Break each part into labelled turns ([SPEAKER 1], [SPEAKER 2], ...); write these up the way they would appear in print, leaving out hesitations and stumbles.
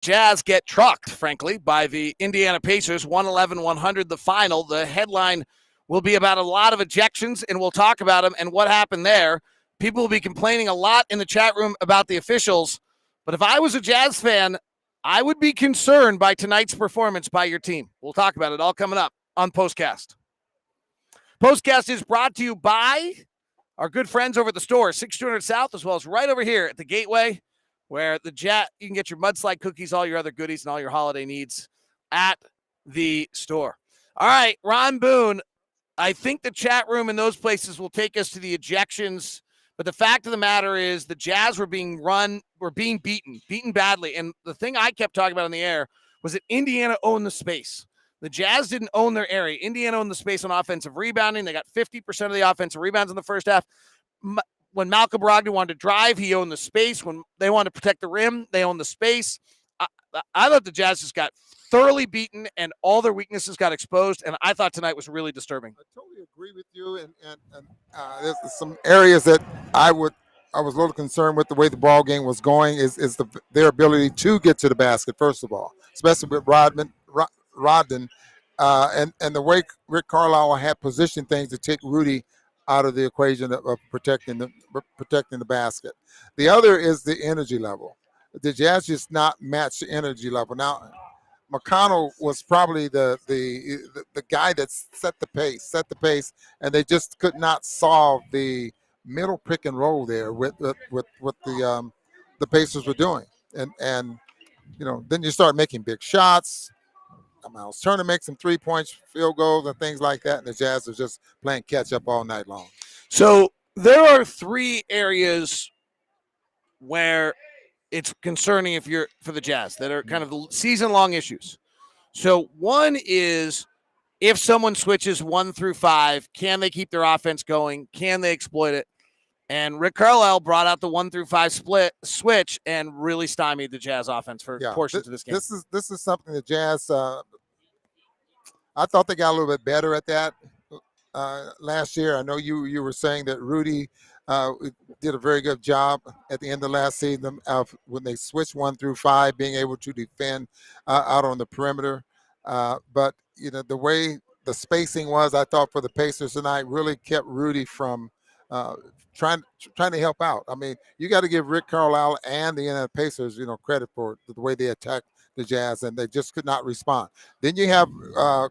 [SPEAKER 1] Jazz get trucked, frankly, by the Indiana Pacers, 111-100 the final. The headline will be about a lot of ejections, and we'll talk about them and what happened there. People will be complaining a lot in the chat room about the officials, but if I was a Jazz fan, I would be concerned by tonight's performance by your team. We'll talk about it all coming up on POSTCAST. POSTCAST is brought to you by our good friends over at the store, 6200 South, as well as right over here at the Gateway, where you can get your mudslide cookies, all your other goodies, and all your holiday needs at the store. All right, Ron Boone, I think the chat room in those places will take us to the ejections, but the fact of the matter is the Jazz were being beaten badly, and the thing I kept talking about on the air was that Indiana owned the space. The Jazz didn't own their area. Indiana owned the space on offensive rebounding. They got 50% of the offensive rebounds in the first half. When Malcolm Brogdon wanted to drive, he owned the space. When they wanted to protect the rim, they owned the space. I thought the Jazz just got thoroughly beaten and all their weaknesses got exposed, and I thought tonight was really disturbing.
[SPEAKER 2] I totally agree with you, and there's some areas that I was a little concerned with the way the ball game was going is their ability to get to the basket, first of all, especially with Rodman, and the way Rick Carlisle had positioned things to take Rudy out of the equation of protecting the basket. The other is the energy level. The Jazz just not match the energy level. Now, McConnell was probably the guy that set the pace, and they just could not solve the middle pick and roll there with what the Pacers were doing. And then you start making big shots. Miles Turner makes some 3-point field goals and things like that, and the Jazz are just playing catch up all night long.
[SPEAKER 1] So there are three areas where it's concerning for the Jazz that are kind of the season-long issues. So one is if someone switches 1 through 5, can they keep their offense going? Can they exploit it? And Rick Carlisle brought out the 1 through 5 switch and really stymied the Jazz offense for portions of this game.
[SPEAKER 2] This is something the Jazz. I thought they got a little bit better at that last year. I know you were saying that Rudy did a very good job at the end of last season when they switched 1 through 5, being able to defend out on the perimeter. But the way the spacing was, I thought for the Pacers tonight really kept Rudy from trying to help out. I mean, you got to give Rick Carlisle and the Indiana Pacers, credit for the way they attacked the Jazz, and they just could not respond. Then you have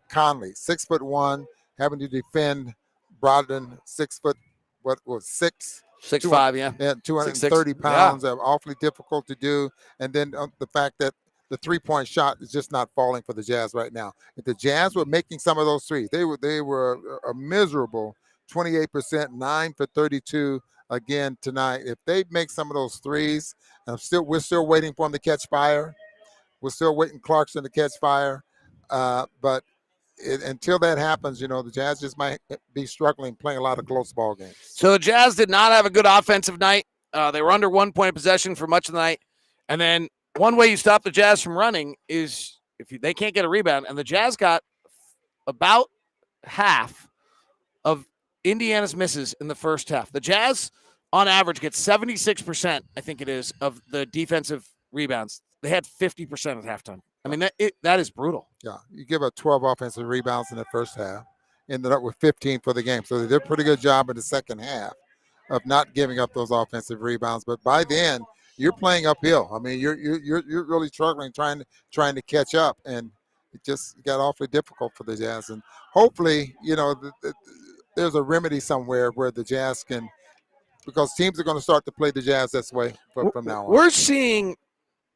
[SPEAKER 2] Conley, 6'1", having to defend Brogdon, 6'6",
[SPEAKER 1] 6'5", yeah,
[SPEAKER 2] 230 pounds, awfully difficult to do. And then the fact that the 3-point shot is just not falling for the Jazz right now. If the Jazz were making some of those threes, they were a miserable 28%, 9 for 32 again tonight. If they make some of those threes, we're still waiting for them to catch fire. We're still waiting Clarkson to catch fire. But until that happens, the Jazz just might be struggling playing a lot of close ball games.
[SPEAKER 1] So the Jazz did not have a good offensive night. They were under 1 point of possession for much of the night. And then one way you stop the Jazz from running is if they can't get a rebound. And the Jazz got about half of Indiana's misses in the first half. The Jazz, on average, get 76%, I think it is, of the defensive rebounds. They had 50% at halftime. I mean, that is brutal.
[SPEAKER 2] Yeah, you give up 12 offensive rebounds in the first half, ended up with 15 for the game. So they did a pretty good job in the second half of not giving up those offensive rebounds. But by then, you're playing uphill. I mean, you're really struggling trying to catch up, and it just got awfully difficult for the Jazz. And hopefully, there's a remedy somewhere where the Jazz can, because teams are going to start to play the Jazz this way from now on.
[SPEAKER 1] We're seeing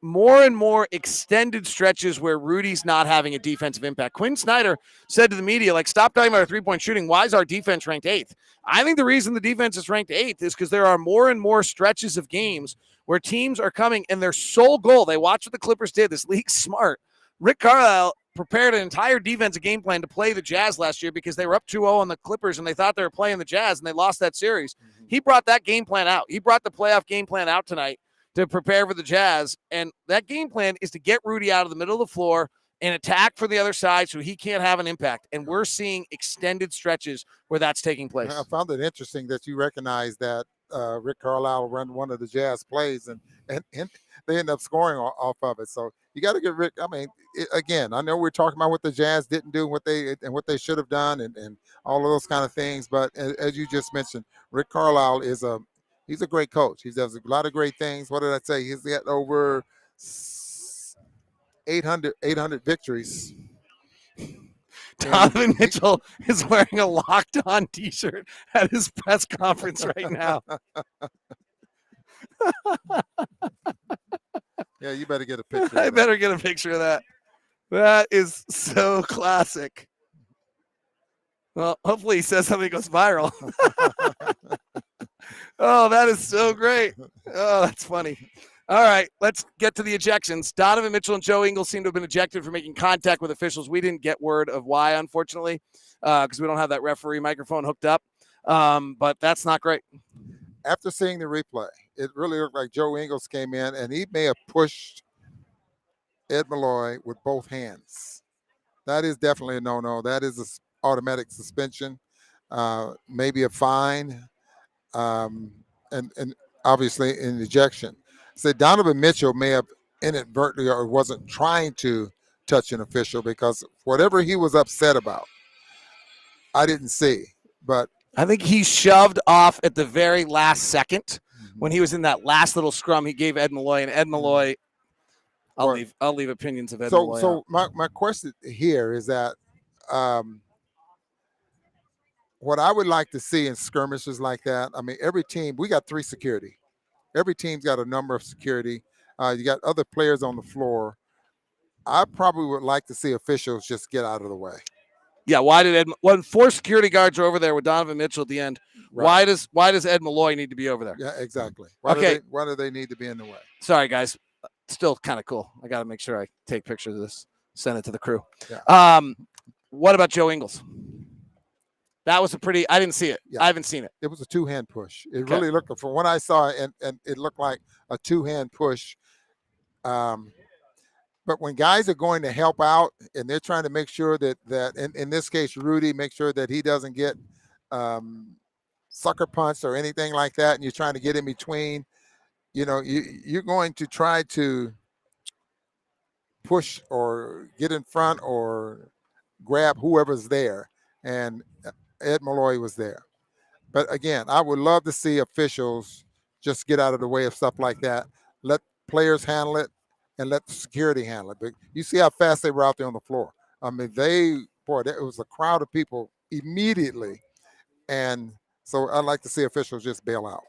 [SPEAKER 1] more and more extended stretches where Rudy's not having a defensive impact. Quinn Snyder said to the media, stop talking about our 3-point shooting. Why is our defense ranked 8th? I think the reason the defense is ranked 8th is because there are more and more stretches of games where teams are coming and their sole goal, they watch what the Clippers did. This league's smart. Rick Carlisle prepared an entire defensive game plan to play the Jazz last year because they were up 2-0 on the Clippers and they thought they were playing the Jazz and they lost that series. Mm-hmm. He brought that game plan out. He brought the playoff game plan out tonight to prepare for the Jazz, and that game plan is to get Rudy out of the middle of the floor and attack for the other side so he can't have an impact, and we're seeing extended stretches where that's taking place.
[SPEAKER 2] I found it interesting that you recognize that Rick Carlisle run one of the Jazz plays, and they end up scoring off of it. So you got to give Rick. I mean, again, I know we're talking about what the Jazz didn't do, what they should have done, and all of those kind of things. But as you just mentioned, Rick Carlisle he's a great coach. He does a lot of great things. What did I say? He's got over 800 victories.
[SPEAKER 1] Donovan Mitchell is wearing a Locked On t-shirt at his press conference right now.
[SPEAKER 2] Yeah, you better get a picture.
[SPEAKER 1] I better get a picture of that. That is so classic. Well, hopefully he says something goes viral. Oh, that is so great. Oh, that's funny. All right, let's get to the ejections. Donovan Mitchell and Joe Ingles seem to have been ejected for making contact with officials. We didn't get word of why, unfortunately, because we don't have that referee microphone hooked up. But that's not great.
[SPEAKER 2] After seeing the replay, it really looked like Joe Ingles came in, and he may have pushed Ed Malloy with both hands. That is definitely a no-no. That is an automatic suspension, maybe a fine, and obviously an ejection. So Donovan Mitchell may have inadvertently or wasn't trying to touch an official because whatever he was upset about, I didn't see. But
[SPEAKER 1] I think he shoved off at the very last second when he was in that last little scrum. He gave Ed Malloy, and Ed Malloy. I'll leave opinions of Ed Malloy.
[SPEAKER 2] So my question here is that what I would like to see in skirmishes like that. I mean, every team, we got 3 security. Every team's got a number of security. You got other players on the floor. I probably would like to see officials just get out of the way.
[SPEAKER 1] Yeah, when 4 security guards are over there with Donovan Mitchell at the end, right. Why does Ed Malloy need to be over there?
[SPEAKER 2] Yeah, exactly. Why do they need to be in the way?
[SPEAKER 1] Sorry, guys. Still kind of cool. I got to make sure I take pictures of this, send it to the crew.
[SPEAKER 2] Yeah.
[SPEAKER 1] What about Joe Ingles? That was I didn't see it.
[SPEAKER 2] Yeah.
[SPEAKER 1] I haven't seen it.
[SPEAKER 2] It was a 2-hand push. It really looked, from what I saw, and it looked like a 2-hand push. But when guys are going to help out and they're trying to make sure that in this case, Rudy, make sure that he doesn't get sucker punched or anything like that, and you're trying to get in between, you're going to try to push or get in front or grab whoever's there. And Ed Malloy was there. But again, I would love to see officials just get out of the way of stuff like that. Let players handle it and let the security handle it. But you see how fast they were out there on the floor. I mean, it was a crowd of people immediately. And so I'd like to see officials just bail out.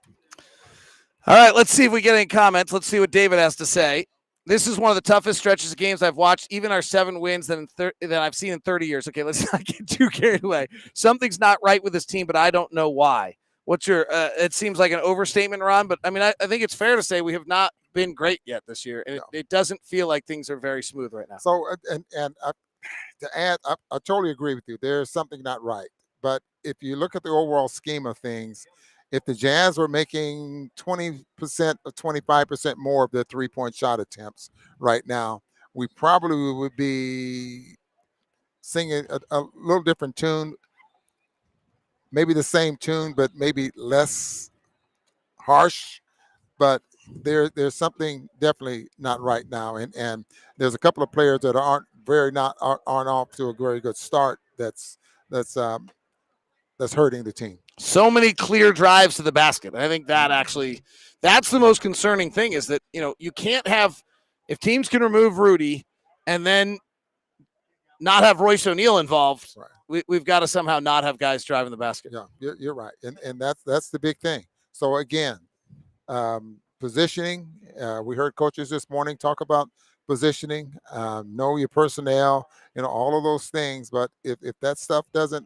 [SPEAKER 1] All right, let's see if we get any comments. Let's see what David has to say. This is one of the toughest stretches of games I've watched, even our 7 wins that I've seen in 30 years. Okay, let's not get too carried away. Something's not right with this team, but I don't know why. What's your it seems like an overstatement, Ron, but I mean, I think it's fair to say we have not been great yet this year, and it doesn't feel like things are very smooth right now.
[SPEAKER 2] So, to add, I totally agree with you. There's something not right. But if you look at the overall scheme of things, if the Jazz were making 20% or 25% more of their 3-point shot attempts right now, we probably would be singing a little different tune, maybe the same tune, but maybe less harsh. But there's something definitely not right now, and there's a couple of players that aren't off to a very good start. That's hurting the team.
[SPEAKER 1] So many clear drives to the basket. I think that's the most concerning thing, is that, you can't have, if teams can remove Rudy and then not have Royce O'Neal involved, right, we've got to somehow not have guys driving the basket.
[SPEAKER 2] Yeah, you're right. And that's the big thing. So again, positioning, we heard coaches this morning talk about positioning, know your personnel, all of those things. But if that stuff doesn't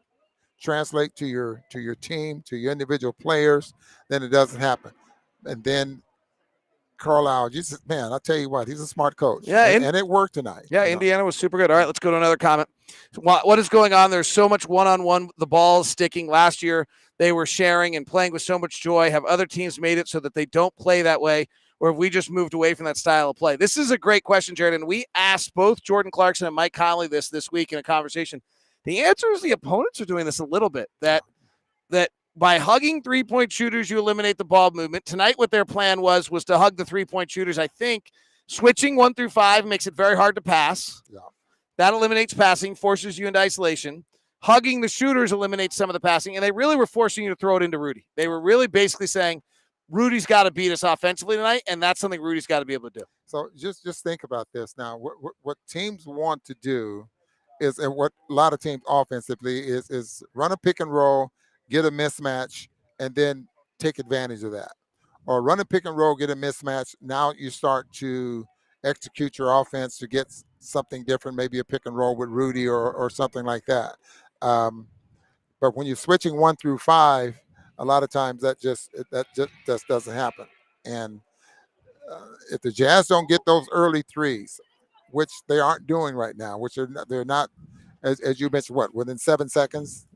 [SPEAKER 2] translate to your team, to your individual players, then it doesn't happen. And then Carlisle, man, I'll tell you what, he's a smart coach. Yeah, and it worked tonight.
[SPEAKER 1] Yeah, Indiana was super good. All right, let's go to another comment. What is going on? There's so much one-on-one. The ball is sticking. Last year, they were sharing and playing with so much joy. Have other teams made it so that they don't play that way, or have we just moved away from that style of play? This is a great question, Jared, and we asked both Jordan Clarkson and Mike Conley this week in a conversation. The answer is the opponents are doing this a little bit, that by hugging three-point shooters, you eliminate the ball movement. Tonight, what their plan was to hug the three-point shooters. I think switching 1 through 5 makes it very hard to pass.
[SPEAKER 2] Yeah.
[SPEAKER 1] That eliminates passing, forces you into isolation. Hugging the shooters eliminates some of the passing, and they really were forcing you to throw it into Rudy. They were really basically saying, Rudy's got to beat us offensively tonight, and that's something Rudy's got to be able to do.
[SPEAKER 2] So just think about this now. What teams want to do is, and what a lot of teams offensively is run a pick and roll, get a mismatch, and then take advantage of that. Or run a pick and roll, get a mismatch. Now you start to execute your offense to get something different, maybe a pick and roll with Rudy or something like that. But when you're switching 1 through 5, a lot of times that just doesn't happen. And if the Jazz don't get those early threes, which they aren't doing right now, which they're not, as you mentioned, within 7 seconds,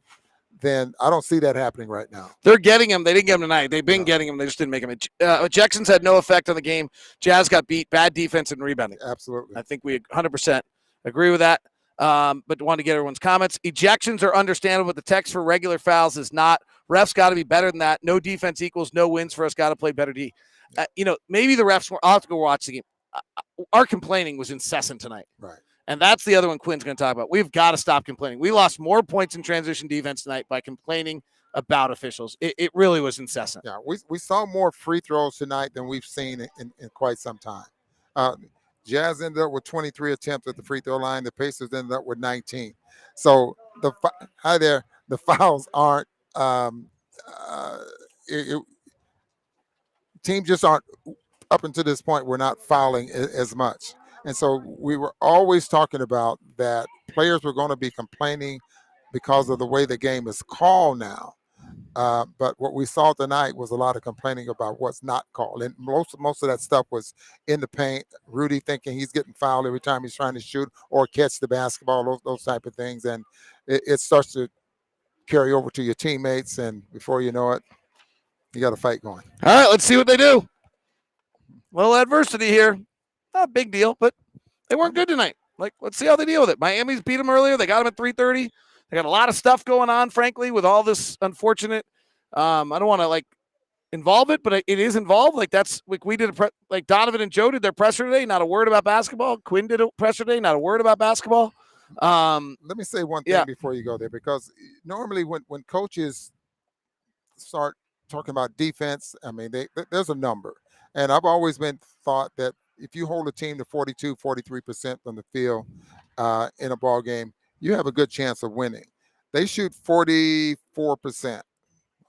[SPEAKER 2] then I don't see that happening right now.
[SPEAKER 1] They're getting them. They didn't get them tonight. They've been getting them. They just didn't make them. Ejections had no effect on the game. Jazz got beat. Bad defense and rebounding.
[SPEAKER 2] Absolutely.
[SPEAKER 1] I think we 100% agree with that. But wanted to get everyone's comments. Ejections are understandable, but the text for regular fouls is not. Refs got to be better than that. No defense equals no wins for us. Got to play better D. Maybe the refs. I'll have to go watch the game. Our complaining was incessant tonight.
[SPEAKER 2] Right.
[SPEAKER 1] And that's the other one Quinn's going to talk about. We've got to stop complaining. We lost more points in transition defense tonight by complaining about officials. It really was incessant.
[SPEAKER 2] Yeah, we saw more free throws tonight than we've seen in quite some time. Jazz ended up with 23 attempts at the free throw line. The Pacers ended up with 19. So the fouls aren't teams just aren't, up until this point, we're not fouling as much. And so we were always talking about that players were going to be complaining because of the way the game is called now. But what we saw tonight was a lot of complaining about what's not called. And most of that stuff was in the paint. Rudy thinking he's getting fouled every time he's trying to shoot or catch the basketball, those type of things. And it starts to carry over to your teammates. And before you know it, you got a fight going.
[SPEAKER 1] All right, let's see what they do. Little adversity here. Not a big deal, but they weren't good tonight. Let's see how they deal with it. Miami's beat them earlier. They got them at 3:30. They got a lot of stuff going on, frankly, with all this unfortunate. I don't want to involve it, but it is involved. We did Donovan and Joe did their presser today. Not a word about basketball. Quinn did a presser today. Not a word about basketball.
[SPEAKER 2] Let me say one thing before you go there, because normally when coaches start talking about defense, I mean, there's a number. And I've always been thought that if you hold a team to 42, 43% from the field in a ball game, you have a good chance of winning. They shoot 44%,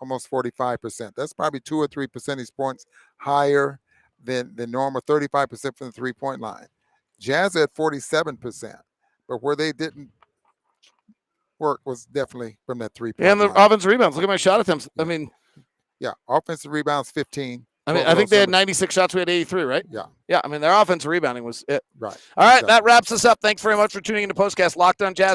[SPEAKER 2] almost 45%. That's probably 2 or 3 percentage points higher than normal, 35% from the three-point line. Jazz at 47%, but where they didn't work was definitely from that three-point line.
[SPEAKER 1] And the offensive rebounds. Look at my shot attempts.
[SPEAKER 2] Yeah.
[SPEAKER 1] I mean,
[SPEAKER 2] offensive rebounds 15.
[SPEAKER 1] I think they had 96 shots. We had 83, right?
[SPEAKER 2] Yeah.
[SPEAKER 1] Yeah, I mean, their offensive rebounding was it.
[SPEAKER 2] Right.
[SPEAKER 1] All right, that wraps us up. Thanks very much for tuning in to POSTCAST Locked on Jazz.